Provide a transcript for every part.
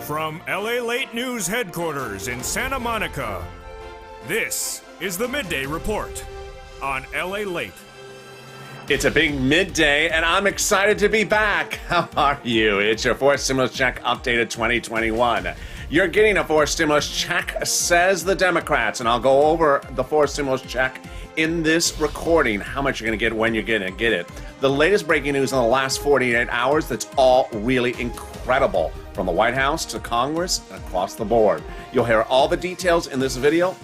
From LALATE News headquarters in Santa Monica, this is the Midday Report on LALATE. It's a big midday, and I'm excited to be back. How are you? It's your fourth stimulus check updated 2021. You're getting a fourth stimulus check, says the Democrats, and I'll go over the fourth stimulus check in this recording, how much you're going to get, when you're going to get it. The latest breaking news in the last 48 hours that's all really incredible, from the White House to Congress and across the board. You'll hear all the details in this video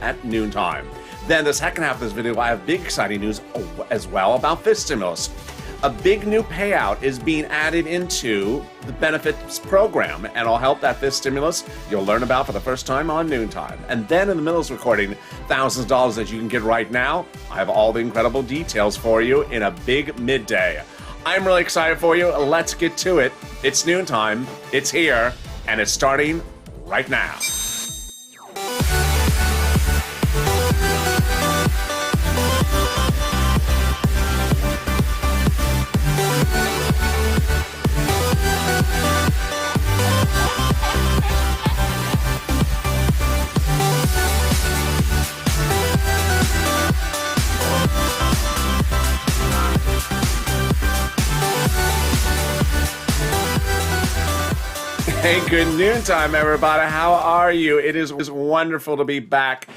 at noontime. Then the second half of this video, I have big exciting news as well about fifth stimulus. A big new payout is being added into the benefits program, and it'll help that fifth stimulus you'll learn about for the first time on noontime. And then in the middle of this recording, thousands of dollars that you can get right now. I have all the incredible details for you in a big midday. I'm really excited for you. Let's get to it. It's noontime, it's here, and it's starting right now. Hey, good noontime, everybody. How are you? It is wonderful to be back.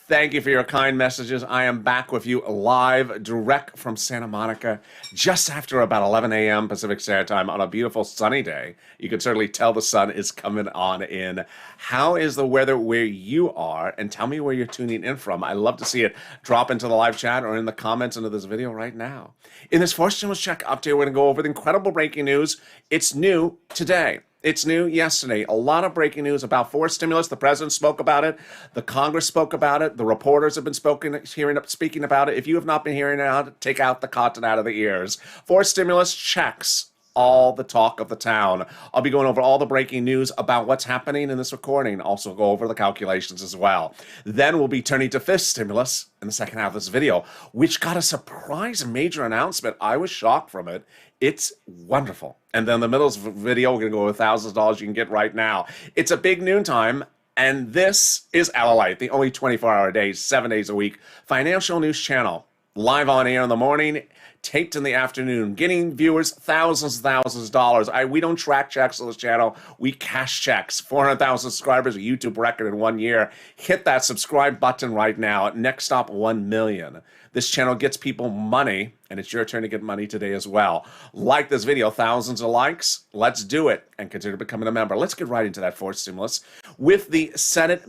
Thank you for your kind messages. I am back with you live, direct from Santa Monica, just after about 11 a.m. Pacific Standard Time on a beautiful sunny day. You can certainly tell the sun is coming on in. How is the weather where you are? And tell me where you're tuning in from. I love to see it. Drop into the live chat or in the comments under this video right now. In this fourth stimulus check update, we're going to go over the incredible breaking news. It's new today. It's new yesterday. A lot of breaking news about fourth stimulus. The president spoke about it. The Congress spoke about it. The reporters have been speaking about it. If you have not been hearing it, take out the cotton out of the ears. Fourth stimulus checks all the talk of the town. I'll be going over all the breaking news about what's happening in this recording. Also go over the calculations as well. Then we'll be turning to fifth stimulus in the second half of this video, which got a surprise major announcement. I was shocked from it. It's wonderful. And then in the middle of the video, we're going to go over thousands of dollars you can get right now. It's a big noontime, and this is LALATE, the only 24-hour a day, 7 days a week financial news channel. Live on air in the morning, taped in the afternoon, getting viewers thousands of dollars. We don't track checks on this channel. We cash checks. 400,000 subscribers, a YouTube record in 1 year. Hit that subscribe button right now. Next stop, 1 million. This channel gets people money, and it's your turn to get money today as well. Like this video, thousands of likes. Let's do it and consider becoming a member. Let's get right into that fourth stimulus with the Senate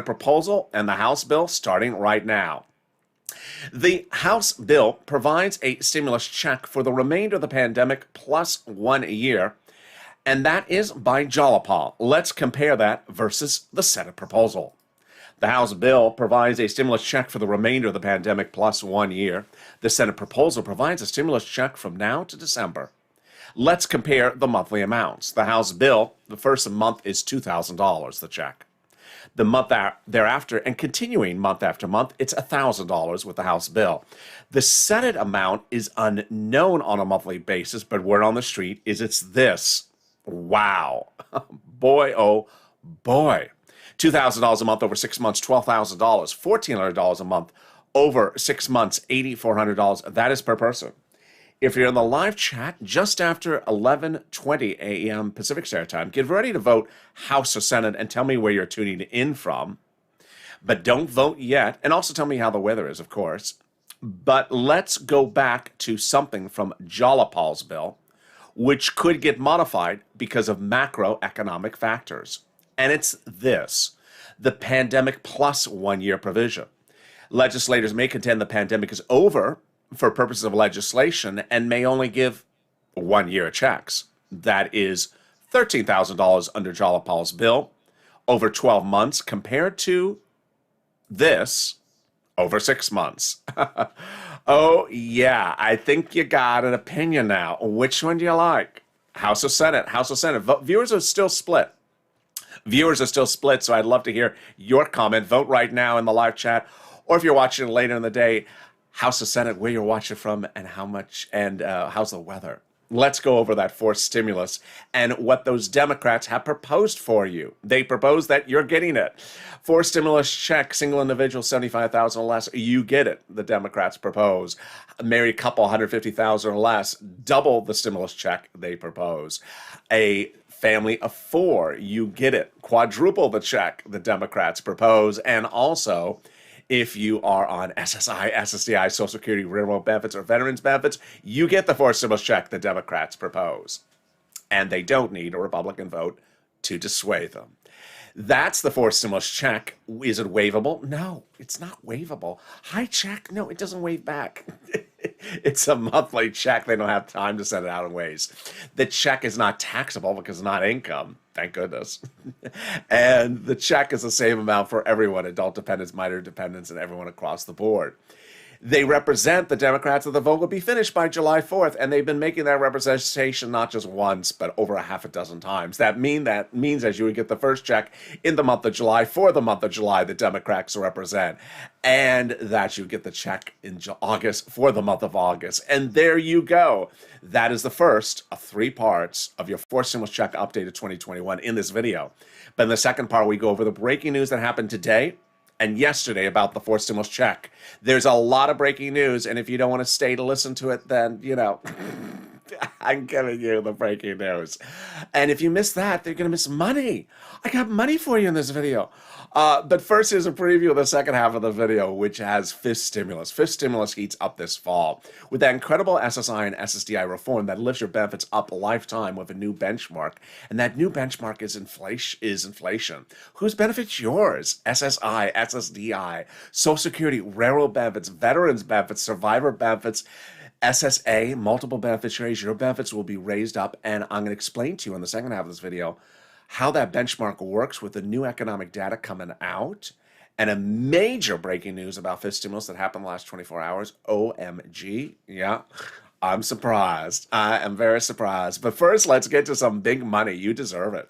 proposal and the House bill starting right now. The House bill provides a stimulus check for the remainder of the pandemic plus 1 year, and that is by Jalopal. Let's compare that versus the Senate proposal. The House bill provides a stimulus check for the remainder of the pandemic plus 1 year. The Senate proposal provides a stimulus check from now to December. Let's compare the monthly amounts. The House bill, the first month is $2,000, the check. The month thereafter, and continuing month after month, it's $1,000 with the House bill. The Senate amount is unknown on a monthly basis, but word on the street is it's this. Wow. Boy, oh boy. $2,000 a month over 6 months, $12,000. $1,400 a month over 6 months, $8,400. That is per person. If you're in the live chat just after 11:20 a.m. Pacific Standard Time, get ready to vote House or Senate and tell me where you're tuning in from. But don't vote yet. And also tell me how the weather is, of course. But let's go back to something from Jalopal's bill, which could get modified because of macroeconomic factors. And it's this, the pandemic plus 1 year provision. Legislators may contend the pandemic is over for purposes of legislation and may only give 1 year checks. That is $13,000 under Jalopal's bill over 12 months compared to this over 6 months. Oh, yeah, I think you got an opinion now. Which one do you like? House or Senate? House or Senate? Viewers are still split. So I'd love to hear your comment. Vote right now in the live chat. Or if you're watching it later in the day, House or Senate, where you're watching from, and how much, and how's the weather. Let's go over that forced stimulus and what those Democrats have proposed for you. They propose that you're getting it. Forced stimulus check, single individual, 75,000 or less, you get it. The Democrats propose. Married couple, 150,000 or less, double the stimulus check they propose. A family of four, you get it. Quadruple the check the Democrats propose. And also, if you are on SSI, SSDI, Social Security, Railroad benefits, or veterans benefits, you get the forced stimulus check the Democrats propose. And they don't need a Republican vote to dissuade them. That's the forced stimulus check. Is it waivable? No, it's not waivable. High check? No, it doesn't waive back. It's a monthly check. They don't have time to send it out in ways. The check is not taxable because it's not income. Thank goodness. And the check is the same amount for everyone, adult dependents, minor dependents, and everyone across the board. They represent the Democrats that the vote will be finished by July 4th, and they've been making that representation not just once, but over a half a dozen times. That means as you would get the first check in the month of July for the month of July, the Democrats represent, and that you get the check in August for the month of August. And there you go. That is the first of 3 parts of your forced stimulus check updated 2021 in this video. But in the second part, we go over the breaking news that happened today and yesterday about the forced stimulus check. There's a lot of breaking news, and if you don't want to stay to listen to it, then, I'm giving you the breaking news. And if you miss that, they're going to miss money. I got money for you in this video. But first, here's a preview of the second half of the video, which has fifth stimulus. Fifth stimulus heats up this fall with that incredible SSI and SSDI reform that lifts your benefits up a lifetime with a new benchmark. And that new benchmark is inflation. Whose benefits? Yours. SSI, SSDI, Social Security, railroad benefits, veterans benefits, survivor benefits, SSA, multiple beneficiaries. Your benefits will be raised up, and I'm going to explain to you in the second half of this video how that benchmark works with the new economic data coming out, and a major breaking news about fifth stimulus that happened the last 24 hours. OMG. Yeah, I'm surprised. I am very surprised. But first, let's get to some big money. You deserve it.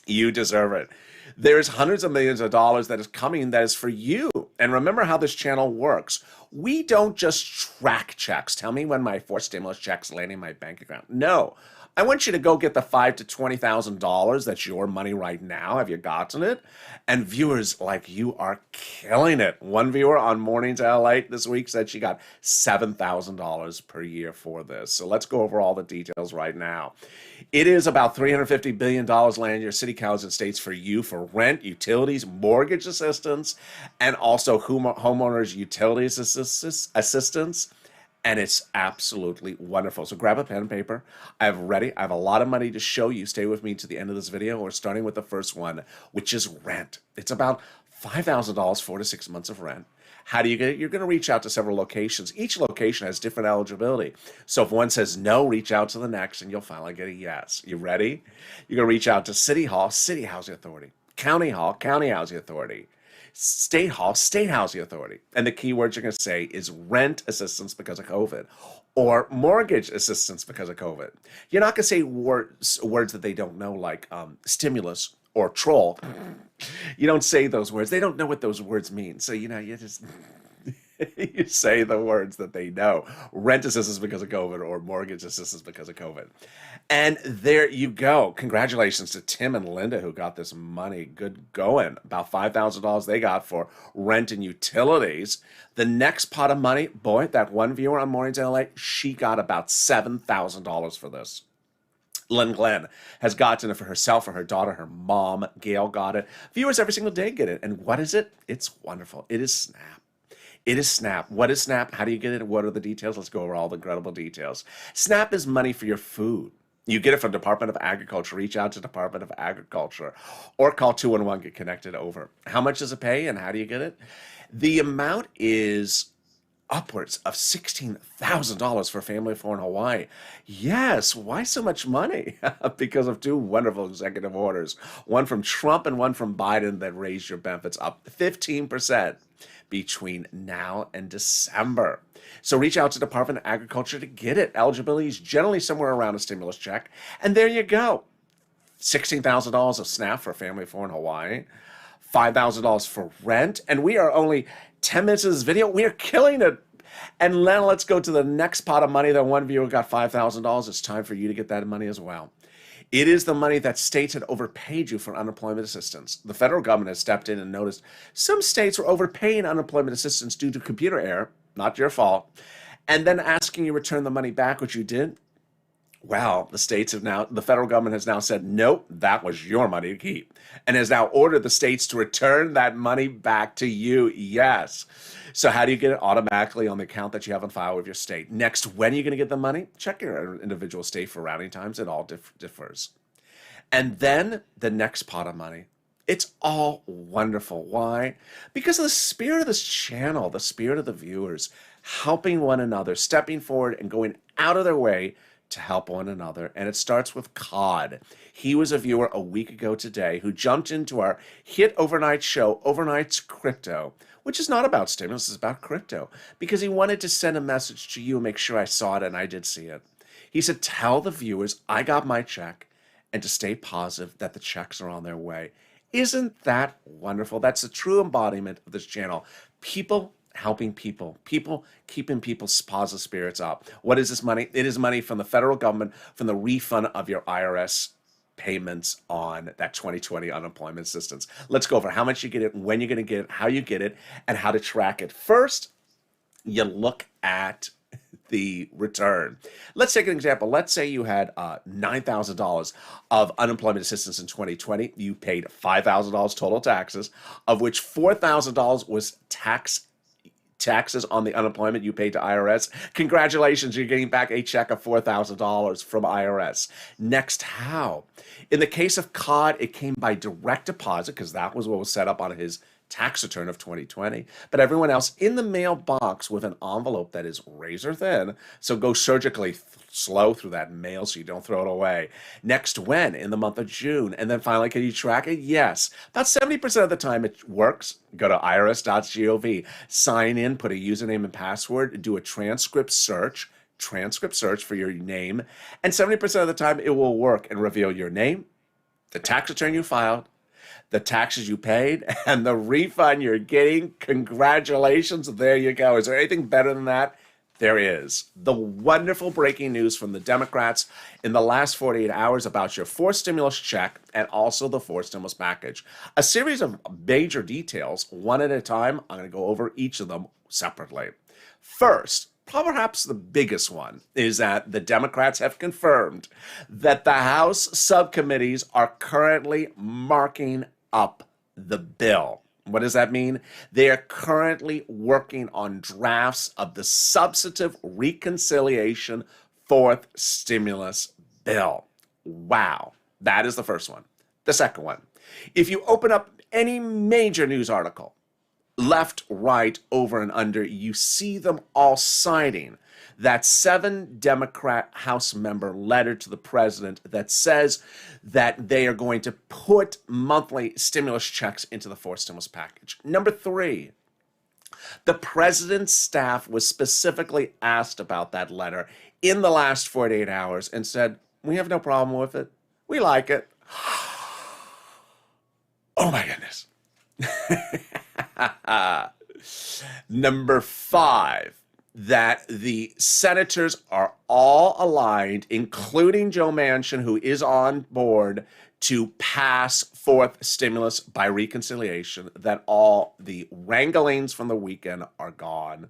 You deserve it. There's hundreds of millions of dollars that is coming that is for you. And remember how this channel works. We don't just track checks. Tell me when my forced stimulus check's landing in my bank account. No. I want you to go get the $5,000 to $20,000. That's your money right now. Have you gotten it? And viewers like you are killing it. One viewer on Mornings LALATE this week said she got $7,000 per year for this. So let's go over all the details right now. It is about $350 billion landing your city, counties, and states for you for rent, utilities, mortgage assistance, and also homeowners utilities assistance. And it's absolutely wonderful. So grab a pen and paper. I have a lot of money to show you. Stay with me to the end of this video. We're starting with the first one, which is rent. It's about $5,000, 4 to 6 months of rent. How do you get it? You're going to reach out to several locations. Each location has different eligibility. So if one says no, reach out to the next, and you'll finally get a yes. You ready? You're going to reach out to City Hall, City Housing Authority, County Hall, County Housing Authority, State Hall, State Housing Authority. And the key word you're going to say is rent assistance because of COVID or mortgage assistance because of COVID. You're not going to say words that they don't know, like stimulus or troll. You don't say those words. They don't know what those words mean. So, you just you say the words that they know. Rent assistance because of COVID or mortgage assistance because of COVID. And there you go. Congratulations to Tim and Linda who got this money. Good going. About $5,000 they got for rent and utilities. The next pot of money, boy, that one viewer on Mornings LA, she got about $7,000 for this. Lynn Glenn has gotten it for herself, for her daughter, her mom. Gail got it. Viewers every single day get it. And what is it? It's wonderful. It is SNAP. It is SNAP. What is SNAP? How do you get it? What are the details? Let's go over all the incredible details. SNAP is money for your food. You get it from Department of Agriculture. Reach out to Department of Agriculture or call 211, get connected over. How much does it pay and how do you get it? The amount is upwards of $16,000 for a family of 4 in Hawaii. Yes, why so much money? Because of 2 wonderful executive orders, one from Trump and one from Biden that raised your benefits up 15% between now and December. So reach out to Department of Agriculture to get it. Eligibility is generally somewhere around a stimulus check. And there you go. $16,000 of SNAP for a family of 4 in Hawaii. $5,000 for rent. And we are only 10 minutes of this video. We are killing it. And then let's go to the next pot of money. That one viewer got $5,000. It's time for you to get that money as well. It is the money that states had overpaid you for unemployment assistance. The federal government has stepped in and noticed some states were overpaying unemployment assistance due to computer error, not your fault, and then asking you to return the money back, which you did. Well, the federal government has now said, nope, that was your money to keep, and has now ordered the states to return that money back to you. Yes. So how do you get it? Automatically on the account that you have on file with your state. Next, when are you going to get the money? Check your individual state for routing times. It all differs. And then the next pot of money. It's all wonderful. Why? Because of the spirit of this channel, the spirit of the viewers, helping one another, stepping forward and going out of their way to help one another. And it starts with Cod. He was a viewer a week ago today who jumped into our hit overnight show, Overnight's Crypto, which is not about stimulus, it's about crypto, because he wanted to send a message to you and make sure I saw it, and I did see it. He said, tell the viewers I got my check and to stay positive that the checks are on their way. Isn't that wonderful? That's the true embodiment of this channel. People helping people, people keeping people's positive spirits up. What is this money? It is money from the federal government, from the refund of your IRS payments on that 2020 unemployment assistance. Let's go over how much you get it, when you're going to get it, how you get it, and how to track it. First, you look at the return. Let's take an example. Let's say you had $9,000 of unemployment assistance in 2020. You paid $5,000 total taxes, of which $4,000 was taxes on the unemployment you paid to IRS. Congratulations, you're getting back a check of $4,000 from IRS. Next, how? In the case of Cod, it came by direct deposit because that was what was set up on his tax return of 2020. But everyone else in the mailbox with an envelope that is razor thin, so go surgically slow through that mail so you don't throw it away. Next, when? In the month of June. And then finally, can you track it? Yes. About 70% of the time it works. Go to irs.gov, sign in, put a username and password, do a transcript search for your name, and 70% of the time it will work and reveal your name, the tax return you filed, the taxes you paid, and the refund you're getting. Congratulations. There you go. Is there anything better than that? There is. The wonderful breaking news from the Democrats in the last 48 hours about your fourth stimulus check and also the fourth stimulus package. A series of major details, one at a time. I'm going to go over each of them separately. First, perhaps the biggest one is that the Democrats have confirmed that the House subcommittees are currently marking up the bill. What does that mean? They are currently working on drafts of the substantive reconciliation fourth stimulus bill. Wow. That is the first one. The second one, if you open up any major news article, left, right, over, and under, you see them all citing that 7 Democrat House member letter to the president that says that they are going to put monthly stimulus checks into the fourth stimulus package. Number 3, the president's staff was specifically asked about that letter in the last 48 hours and said, we have no problem with it. We like it. Oh my goodness. Number 5, that the senators are all aligned, including Joe Manchin, who is on board, to pass fourth stimulus by reconciliation, that all the wranglings from the weekend are gone.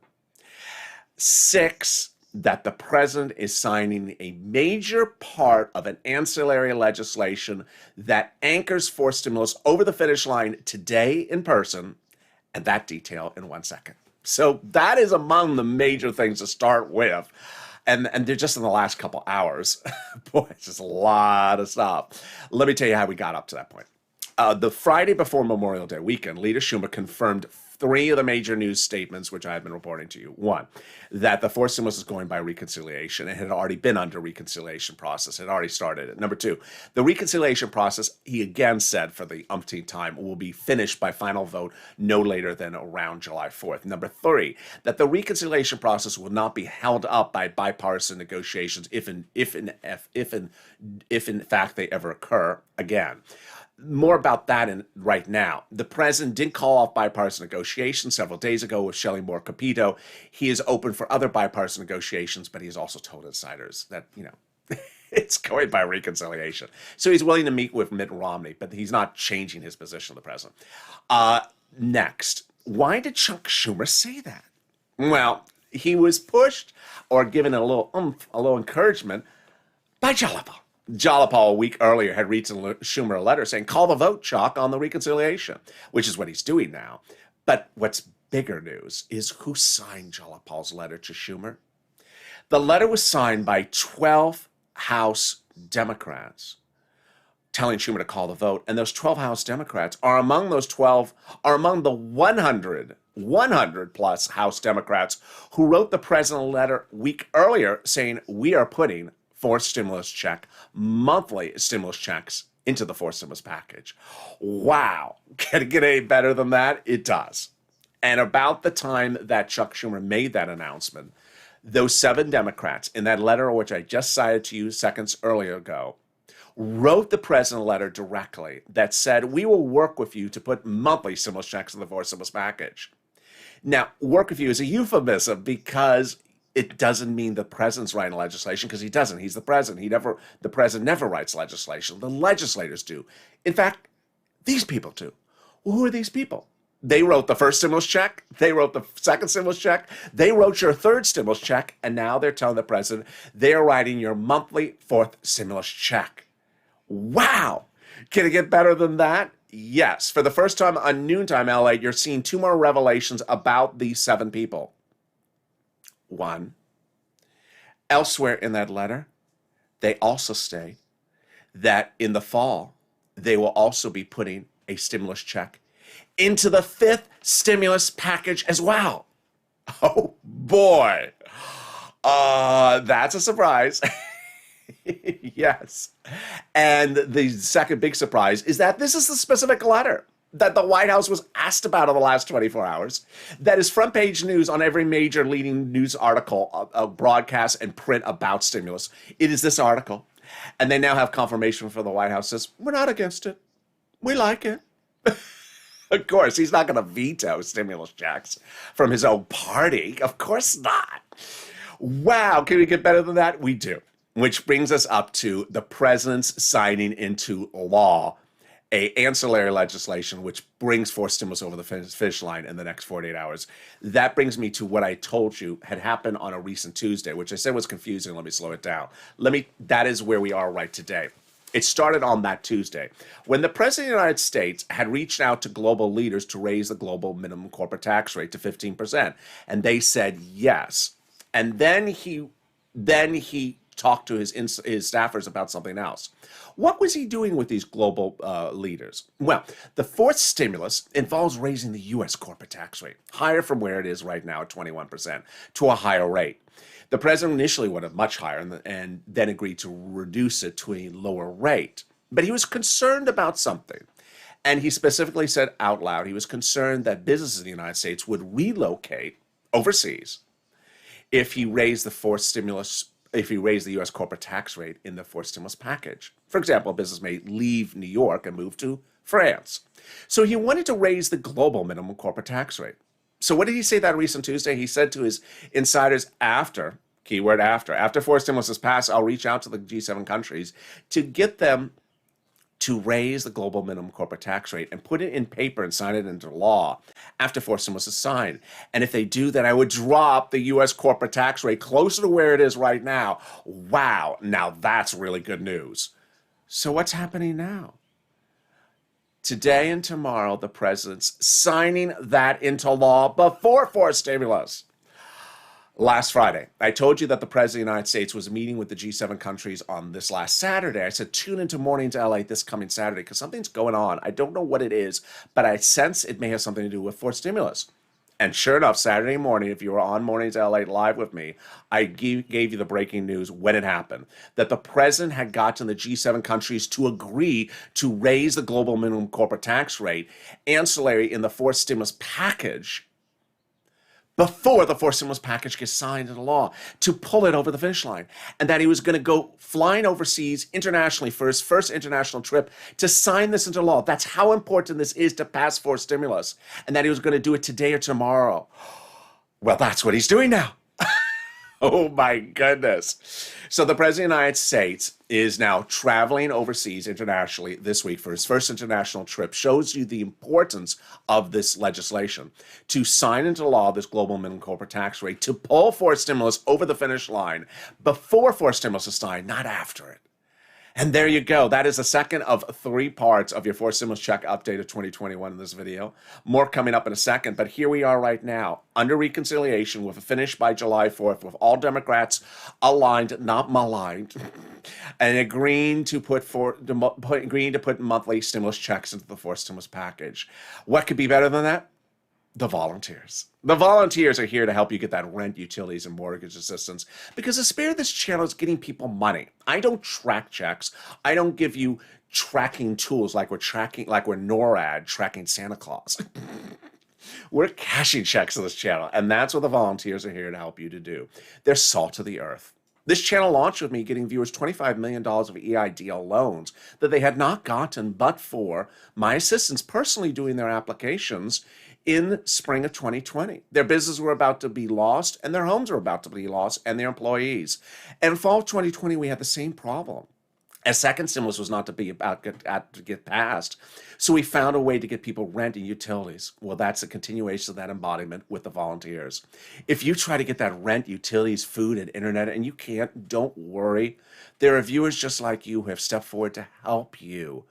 6, that the president is signing a major part of an ancillary legislation that anchors fourth stimulus over the finish line today in person, and that detail in 1 second. So that is among the major things to start with. And they're just in the last couple hours. Boy, it's just a lot of stuff. Let me tell you how we got up to that point. The Friday before Memorial Day weekend, Leader Schumer confirmed 3 of the major news statements, which I have been reporting to you. 1, that the fourth stimulus is going by reconciliation. It had already been under reconciliation process. It had already started it. Number 2, the reconciliation process, he again said for the umpteenth time, will be finished by final vote no later than around July 4th. Number 3, that the reconciliation process will not be held up by bipartisan negotiations if in fact they ever occur again. More about that right now. The president did call off bipartisan negotiations several days ago with Shelley Moore Capito. He is open for other bipartisan negotiations, but he has also told insiders that, it's going by reconciliation. So he's willing to meet with Mitt Romney, but he's not changing his position, the president. Next, why did Chuck Schumer say that? Well, he was pushed or given a little oomph, a little encouragement by Jalapa. Jalapa a week earlier had written Schumer a letter saying, call the vote, Chuck, on the reconciliation, which is what he's doing now. But what's bigger news is who signed Jalapal's letter to Schumer. The letter was signed by 12 House Democrats telling Schumer to call the vote. And those 12 House Democrats are among the 100 plus House Democrats who wrote the president a letter a week earlier saying, we are putting monthly stimulus checks into the fourth stimulus package. Wow. Can it get any better than that? It does. And about the time that Chuck Schumer made that announcement, those 7 Democrats in that letter, which I just cited to you seconds earlier ago, wrote the president a letter directly that said, we will work with you to put monthly stimulus checks in the fourth stimulus package. Now, work with you is a euphemism because it doesn't mean the president's writing legislation, because he doesn't. He's the president. The president never writes legislation. The legislators do. In fact, these people do. Well, who are these people? They wrote the first stimulus check. They wrote the second stimulus check. They wrote your third stimulus check. And now they're telling the president they're writing your monthly fourth stimulus check. Wow. Can it get better than that? Yes. For the first time on Noontime LA, you're seeing 2 more revelations about these 7 people. 1, elsewhere in that letter, they also state that in the fall, they will also be putting a stimulus check into the 5th stimulus package as well. Oh boy. That's a surprise. Yes. And the second big surprise is that this is the specific letter that the White House was asked about in the last 24 hours. That is front page news on every major leading news article, broadcast and print about stimulus. It is this article. And they now have confirmation from the White House says, we're not against it. We like it. Of course, he's not going to veto stimulus checks from his own party. Of course not. Wow, can we get better than that? We do. Which brings us up to the president's signing into law a ancillary legislation which brings fourth stimulus over the finish line in the next 48 hours. That brings me to what I told you had happened on a recent Tuesday, which I said was confusing. Let me slow it down. That is where we are right today. It started on that Tuesday when the president of the United States had reached out to global leaders to raise the global minimum corporate tax rate to 15%. And they said yes. And then he talked to his staffers about something else. What was he doing with these global leaders? Well, the fourth stimulus involves raising the U.S. corporate tax rate higher from where it is right now at 21% to a higher rate. The president initially wanted much higher and then agreed to reduce it to a lower rate. But he was concerned about something. And he specifically said out loud he was concerned that businesses in the United States would relocate overseas if he raised the U.S. corporate tax rate in the fourth stimulus package. For example, a business may leave New York and move to France. So he wanted to raise the global minimum corporate tax rate. So what did he say that recent Tuesday? He said to his insiders after fourth stimulus is passed, I'll reach out to the G7 countries to get them to raise the global minimum corporate tax rate and put it in paper and sign it into law after fourth stimulus is signed. And if they do, then I would drop the U.S. corporate tax rate closer to where it is right now. Wow, now that's really good news. So what's happening now? Today and tomorrow, the president's signing that into law before fourth stimulus. Last Friday, I told you that the president of the United States was meeting with the G7 countries on this last Saturday. I said, tune into Mornings LA this coming Saturday because something's going on. I don't know what it is, but I sense it may have something to do with fourth stimulus. And sure enough, Saturday morning, if you were on Mornings LA live with me, I gave you the breaking news when it happened, that the president had gotten the G7 countries to agree to raise the global minimum corporate tax rate, ancillary in the fourth stimulus package, before the fourth stimulus package gets signed into law to pull it over the finish line. And that he was going to go flying overseas internationally for his first international trip to sign this into law. That's how important this is to pass fourth stimulus. And that he was going to do it today or tomorrow. Well, that's what he's doing now. Oh my goodness. So the President of the United States is now traveling overseas internationally this week for his first international trip. Shows you the importance of this legislation to sign into law this global minimum corporate tax rate, to pull fourth stimulus over the finish line before fourth stimulus is signed, not after it. And there you go. That is the second of 3 parts of your fourth stimulus check update of 2021 in this video. More coming up in a second, but here we are right now, under reconciliation with a finish by July 4th, with all Democrats aligned, not maligned, and agreeing to put monthly stimulus checks into the fourth stimulus package. What could be better than that? The volunteers. The volunteers are here to help you get that rent, utilities, and mortgage assistance, because the spirit of this channel is getting people money. I don't track checks. I don't give you tracking tools like we're NORAD tracking Santa Claus. We're cashing checks on this channel, and that's what the volunteers are here to help you to do. They're salt of the earth. This channel launched with me getting viewers $25 million of EIDL loans that they had not gotten but for my assistants personally doing their applications in spring of 2020. Their businesses were about to be lost, and their homes were about to be lost, and their employees. And in fall of 2020, we had the same problem. A second stimulus was not to get passed. So we found a way to get people rent and utilities. Well, that's a continuation of that embodiment with the volunteers. If you try to get that rent, utilities, food, and internet, and you can't, don't worry. There are viewers just like you who have stepped forward to help you.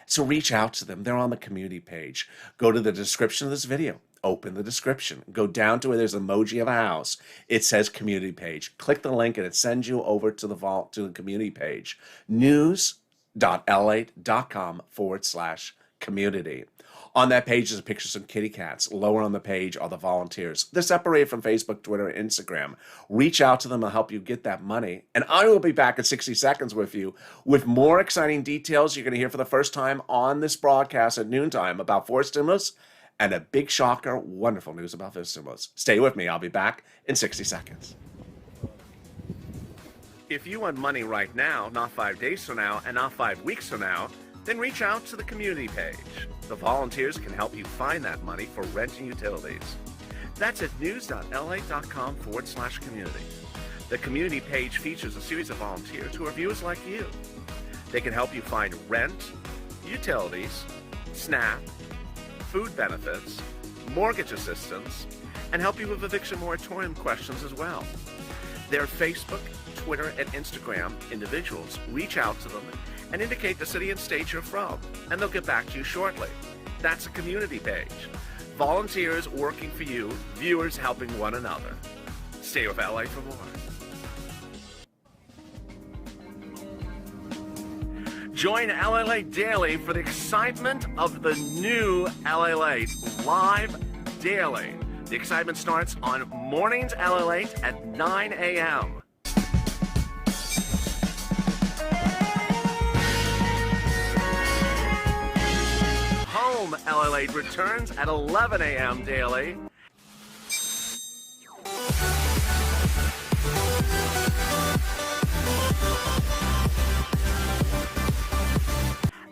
So reach out to them. They're on the community page. Go to the description of this video. Open the description. Go down to where there's an emoji of a house. It says community page. Click the link and it sends you over to the community page. news.lalate.com/community. On that page is a picture of some kitty cats. Lower on the page are the volunteers. They're separated from Facebook, Twitter, and Instagram. Reach out to them. They'll help you get that money. And I will be back in 60 seconds with you with more exciting details you're going to hear for the first time on this broadcast at noontime about fourth stimulus and a big shocker, wonderful news about fifth stimulus. Stay with me. I'll be back in 60 seconds. If you want money right now, not 5 days from now, and not 5 weeks from now, then reach out to the community page. The volunteers can help you find that money for rent and utilities. That's at news.lalate.com/community. The community page features a series of volunteers who are viewers like you. They can help you find rent, utilities, SNAP, food benefits, mortgage assistance, and help you with eviction moratorium questions as well. Their Facebook, Twitter, and Instagram individuals reach out to them and indicate the city and state you're from, and they'll get back to you shortly. That's a community page. Volunteers working for you, viewers helping one another. Stay with LA for more. Join LALATE Daily for the excitement of the new LALATE live daily. The excitement starts on mornings LALATE at 9 a.m. Home LALATE returns at 11 a.m. daily.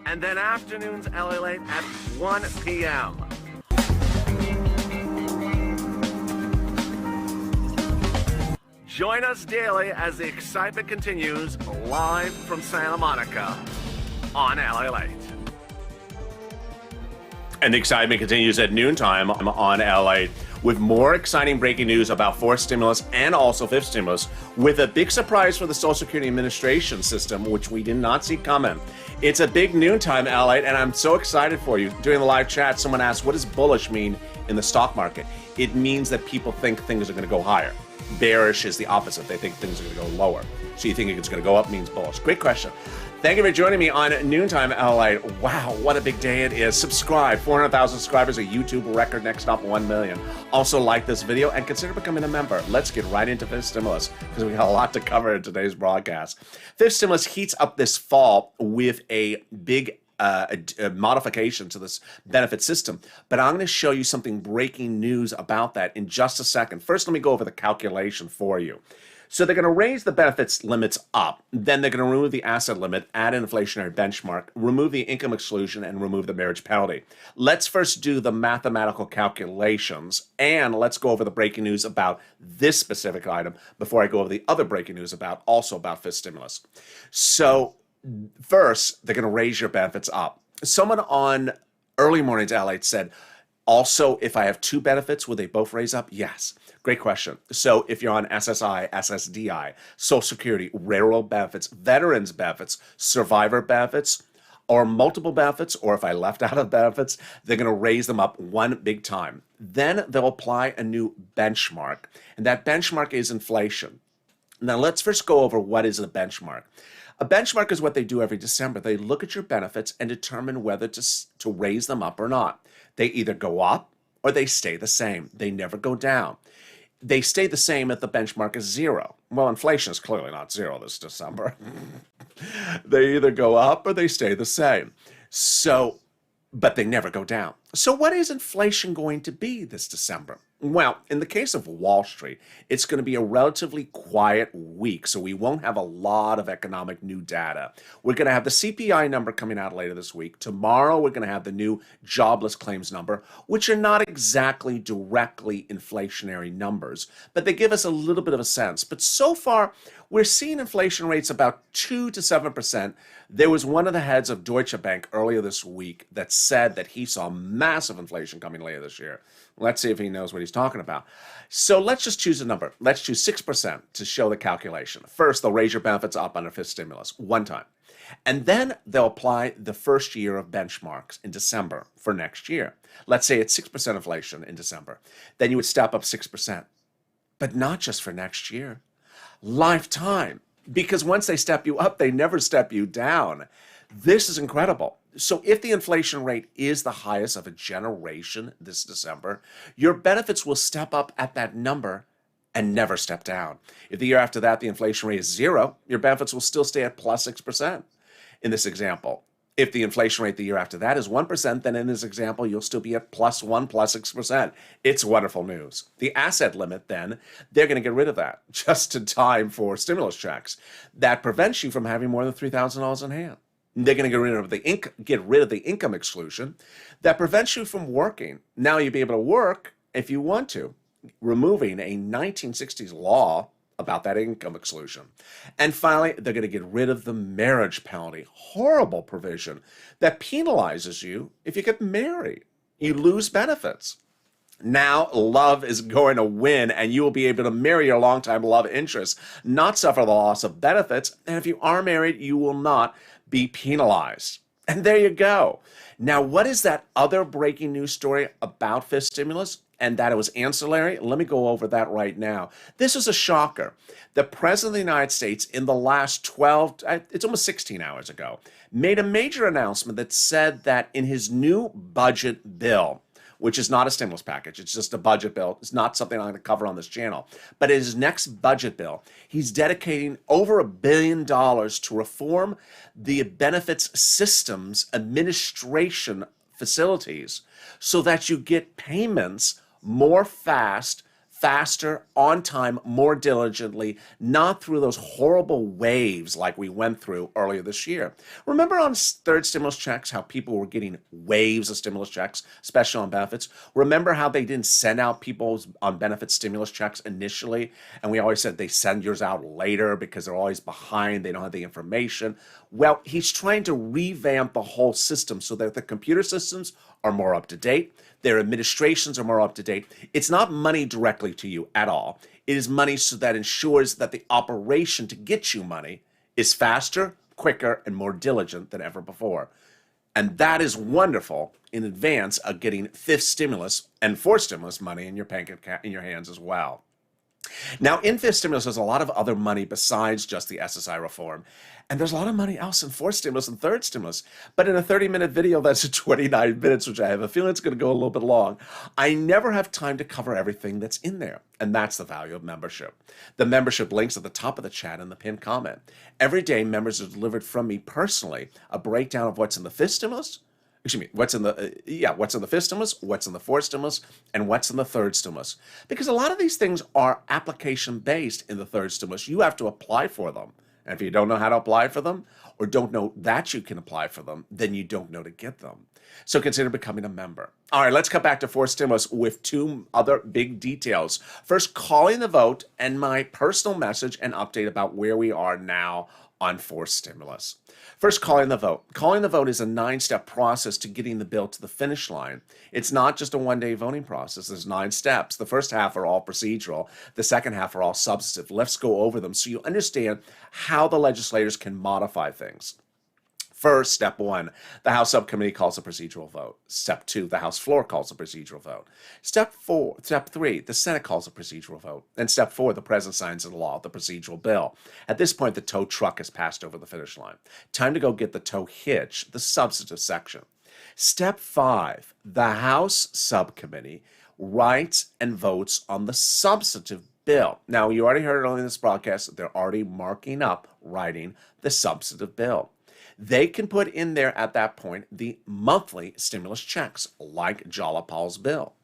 And then afternoons LALATE at 1 p.m. Join us daily as the excitement continues live from Santa Monica on LALATE. And the excitement continues at noontime on LALATE with more exciting breaking news about fourth stimulus and also fifth stimulus, with a big surprise for the Social Security Administration system, which we did not see coming. It's a big noontime LALATE, and I'm so excited for you. During the live chat, someone asked, what does bullish mean in the stock market? It means that people think things are going to go higher. Bearish is the opposite. They think things are going to go lower. So you think it's going to go up means bullish. Great question. Thank you for joining me on Noontime LALATE. Wow, what a big day it is. Subscribe. 400,000 subscribers, a YouTube record, next stop 1 million. Also like this video and consider becoming a member. Let's get right into fifth stimulus because we got a lot to cover in today's broadcast. Fifth stimulus heats up this fall with a big a modification to this benefit system. But I'm going to show you something breaking news about that in just a second. First, let me go over the calculation for you. So they're going to raise the benefits limits up. Then they're going to remove the asset limit, add an inflationary benchmark, remove the income exclusion, and remove the marriage penalty. Let's first do the mathematical calculations, and let's go over the breaking news about this specific item before I go over the other breaking news also about fifth stimulus. So first, they're going to raise your benefits up. Someone on Early Mornings LALATE said, also, if I have two benefits, will they both raise up? Yes. Great question. So if you're on SSI, SSDI, Social Security, railroad benefits, veterans benefits, survivor benefits, or multiple benefits, or if I left out of benefits, they're going to raise them up one big time. Then they'll apply a new benchmark, and that benchmark is inflation. Now let's first go over what is a benchmark. A benchmark is what they do every December. They look at your benefits and determine whether to raise them up or not. They either go up or they stay the same. They never go down. They stay the same if the benchmark is zero. Well, inflation is clearly not zero this December. They either go up or they stay the same. But they never go down. So what is inflation going to be this December? Well, in the case of Wall Street, it's going to be a relatively quiet week, so we won't have a lot of economic new data. We're going to have the CPI number coming out later this week. Tomorrow, we're going to have the new jobless claims number, which are not exactly directly inflationary numbers, but they give us a little bit of a sense. But so far, we're seeing inflation rates about 2 to 7%. There was one of the heads of Deutsche Bank earlier this week that said that he saw massive inflation coming later this year. Let's see if he knows what he's talking about. So let's just choose a number. Let's choose 6% to show the calculation. First, they'll raise your benefits up under fifth stimulus one time. And then they'll apply the first year of benchmarks in December for next year. Let's say it's 6% inflation in December. Then you would step up 6%. But not just for next year. Lifetime. Because once they step you up, they never step you down. This is incredible. So if the inflation rate is the highest of a generation this December, your benefits will step up at that number and never step down. If the year after that, the inflation rate is zero, your benefits will still stay at plus 6% in this example. If the inflation rate the year after that is 1%, then in this example, you'll still be at plus 1, plus 6%. It's wonderful news. The asset limit, then, they're going to get rid of that just in time for stimulus checks. That prevents you from having more than $3,000 in hand. They're going to get rid of the income exclusion that prevents you from working. Now you'll be able to work if you want to, removing a 1960s law about that income exclusion. And finally, they're going to get rid of the marriage penalty, horrible provision that penalizes you if you get married. You lose benefits. Now love is going to win, and you will be able to marry your longtime love interest, not suffer the loss of benefits. And if you are married, you will not be penalized. And there you go. Now, what is that other breaking news story about fifth stimulus? And that it was ancillary? Let me go over that right now. This is a shocker. The President of the United States, in the last it's almost 16 hours ago, made a major announcement that said that in his new budget bill, which is not a stimulus package, it's just a budget bill. It's not something I'm going to cover on this channel. But in his next budget bill, he's dedicating over $1 billion to reform the benefits systems administration facilities so that you get payments more faster, on time, more diligently, not through those horrible waves like we went through earlier this year. Remember on third stimulus checks, how people were getting waves of stimulus checks, especially on benefits? Remember how they didn't send out people on benefit stimulus checks initially? And we always said they send yours out later because they're always behind, they don't have the information. Well, he's trying to revamp the whole system so that the computer systems are more up to date, their administrations are more up to date. It's not money directly to you at all. It is money so that ensures that the operation to get you money is faster, quicker, and more diligent than ever before. And that is wonderful in advance of getting fifth stimulus and fourth stimulus money in your hands as well. Now, in fifth stimulus, there's a lot of other money besides just the SSI reform. And there's a lot of money else in fourth stimulus and third stimulus. But in a 30-minute video that's at 29 minutes, which I have a feeling it's going to go a little bit long, I never have time to cover everything that's in there. And that's the value of membership. The membership links at the top of the chat and the pinned comment. Every day, members are delivered from me personally a breakdown of what's in the fifth stimulus, what's in the fifth stimulus, what's in the fourth stimulus, and what's in the third stimulus. Because a lot of these things are application-based in the third stimulus. You have to apply for them. And if you don't know how to apply for them, or don't know that you can apply for them, then you don't know to get them. So consider becoming a member. All right, let's come back to fourth stimulus with two other big details. First, calling the vote and my personal message and update about where we are now on fourth stimulus. First, calling the vote. Calling the vote is a 9-step process to getting the bill to the finish line. It's not just a one-day voting process. There's 9 steps. The first half are all procedural. The second half are all substantive. Let's go over them so you understand how the legislators can modify things. First, step 1, the House subcommittee calls a procedural vote. Step 2, the House floor calls a procedural vote. Step 3, the Senate calls a procedural vote. And step 4, the President signs into law the procedural bill. At this point, the tow truck has passed over the finish line. Time to go get the tow hitch, the substantive section. Step 5, the House subcommittee writes and votes on the substantive bill. Now, you already heard it earlier in this broadcast, they're already marking up, writing the substantive bill. They can put in there at that point the monthly stimulus checks, like Jalapal's bill.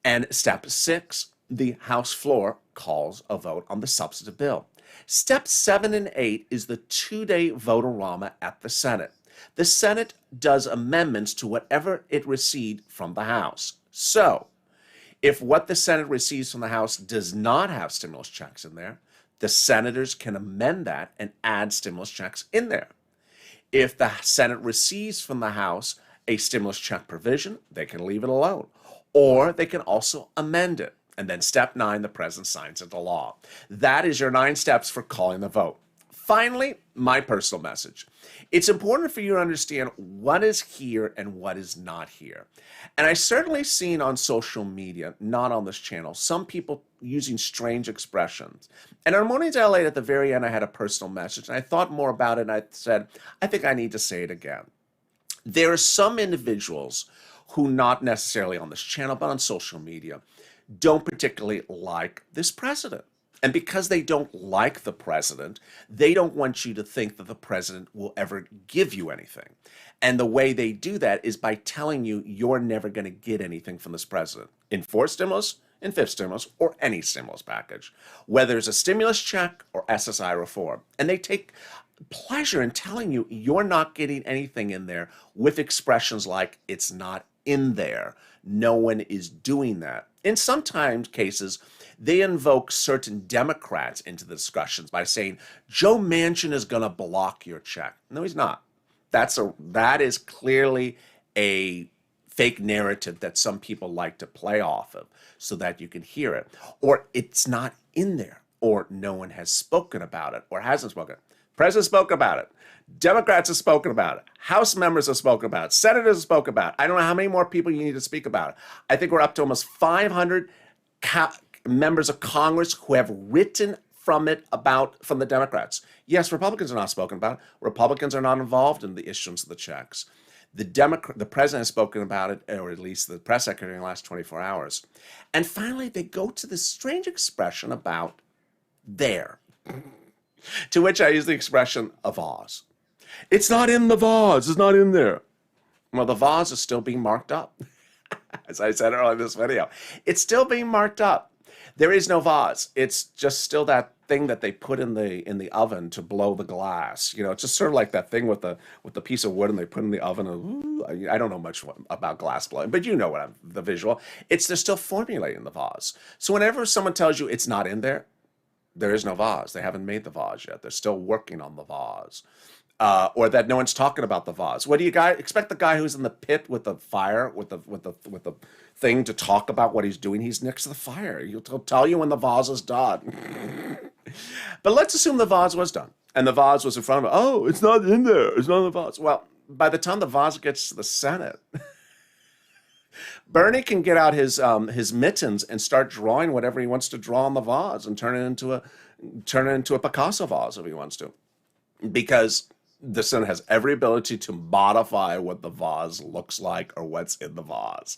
And step 6, the House floor calls a vote on the substantive bill. Step 7 and 8 is the 2-day vote-a-rama at the Senate. The Senate does amendments to whatever it received from the House. So, if what the Senate receives from the House does not have stimulus checks in there, the senators can amend that and add stimulus checks in there. If the Senate receives from the House a stimulus check provision, they can leave it alone. Or they can also amend it. And then step 9, the President signs into law. That is your 9 steps for calling the vote. Finally, my personal message. It's important for you to understand what is here and what is not here. And I certainly seen on social media, not on this channel, some people using strange expressions. And on Mornings LALATE at the very end, I had a personal message, and I thought more about it, and I said, I think I need to say it again. There are some individuals who, not necessarily on this channel, but on social media, don't particularly like this president. And because they don't like the president, they don't want you to think that the president will ever give you anything. And the way they do that is by telling you you're never going to get anything from this president in fourth stimulus, in fifth stimulus, or any stimulus package, whether it's a stimulus check or SSI reform. And they take pleasure in telling you you're not getting anything in there with expressions like it's not in there. No one is doing that. In sometimes cases, they invoke certain Democrats into the discussions by saying, Joe Manchin is going to block your check. No, he's not. That is clearly a fake narrative that some people like to play off of so that you can hear it. Or it's not in there, or no one has spoken about it, or hasn't spoken. President spoke about it. Democrats have spoken about it. House members have spoken about it. Senators have spoken about it. I don't know how many more people you need to speak about it. I think we're up to almost 500 members of Congress who have written from the Democrats. Yes, Republicans are not spoken about. Republicans are not involved in the issuance of the checks. The president has spoken about it, or at least the press secretary in the last 24 hours. And finally, they go to this strange expression about there, to which I use the expression a vase. It's not in the vase. It's not in there. Well, the vase is still being marked up. As I said earlier in this video, it's still being marked up. There is no vase. It's just still that thing that they put in the oven to blow the glass. You know, it's just sort of like that thing with the piece of wood and they put in the oven. And, I don't know much about glass blowing, but you know the visual. They're still formulating the vase. So whenever someone tells you it's not in there, there is no vase. They haven't made the vase yet. They're still working on the vase. Or that no one's talking about the vase. What do you guys expect? The guy who's in the pit with the fire, with the thing to talk about what he's doing? He's next to the fire. He'll tell you when the vase is done. But let's assume the vase was done, and the vase was in front of him. Oh, it's not in there. It's not in the vase. Well, by the time the vase gets to the Senate, Bernie can get out his mittens and start drawing whatever he wants to draw on the vase and turn it into a Picasso vase if he wants to, because the sun has every ability to modify what the vase looks like or what's in the vase.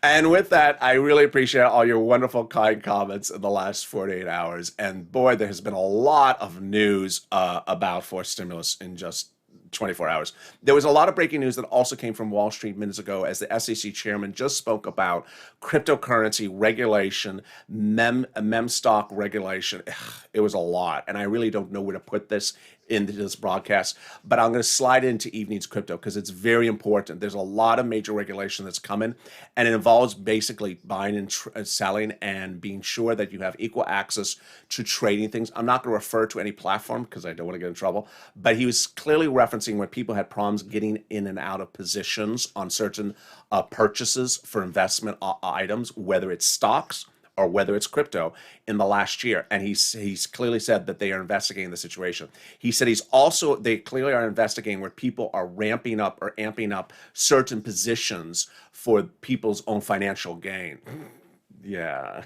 And with that, I really appreciate all your wonderful, kind comments in the last 48 hours. And boy, there has been a lot of news about forced stimulus in just 24 hours. There was a lot of breaking news that also came from Wall Street minutes ago, as the SEC chairman just spoke about cryptocurrency regulation, mem stock regulation. It was a lot, and I really don't know where to put this into this broadcast, but I'm going to slide into evening's crypto because it's very important. There's a lot of major regulation that's coming, and it involves basically buying and selling and being sure that you have equal access to trading things. I'm not going to refer to any platform because I don't want to get in trouble, but he was clearly referencing when people had problems getting in and out of positions on certain purchases for investment items, whether it's stocks or whether it's crypto, in the last year. And he's clearly said that they are investigating the situation. He said they clearly are investigating where people are ramping up or amping up certain positions for people's own financial gain. Yeah.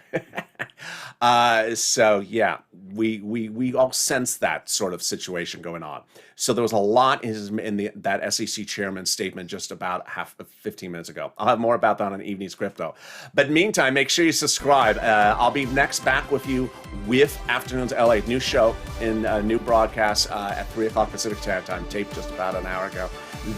So yeah, we all sense that sort of situation going on. So there was a lot in that SEC chairman's statement just about 15 minutes ago. I'll have more about that on Evening's Crypto. But meantime, make sure you subscribe. I'll be next back with you with Afternoons LA, new show in new broadcast at 3 o'clock Pacific Standard Time, taped just about an hour ago.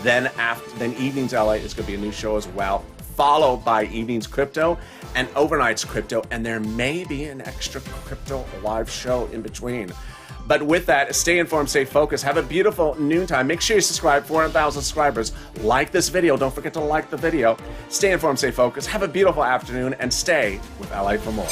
Then Evenings LA is going to be a new show as well, followed by Evenings Crypto and Overnight's Crypto, and there may be an extra crypto live show in between. But with that, stay informed, stay focused, have a beautiful noontime. Make sure you subscribe, 400,000 subscribers. Like this video, don't forget to like the video. Stay informed, stay focused, have a beautiful afternoon, and stay with LA for more.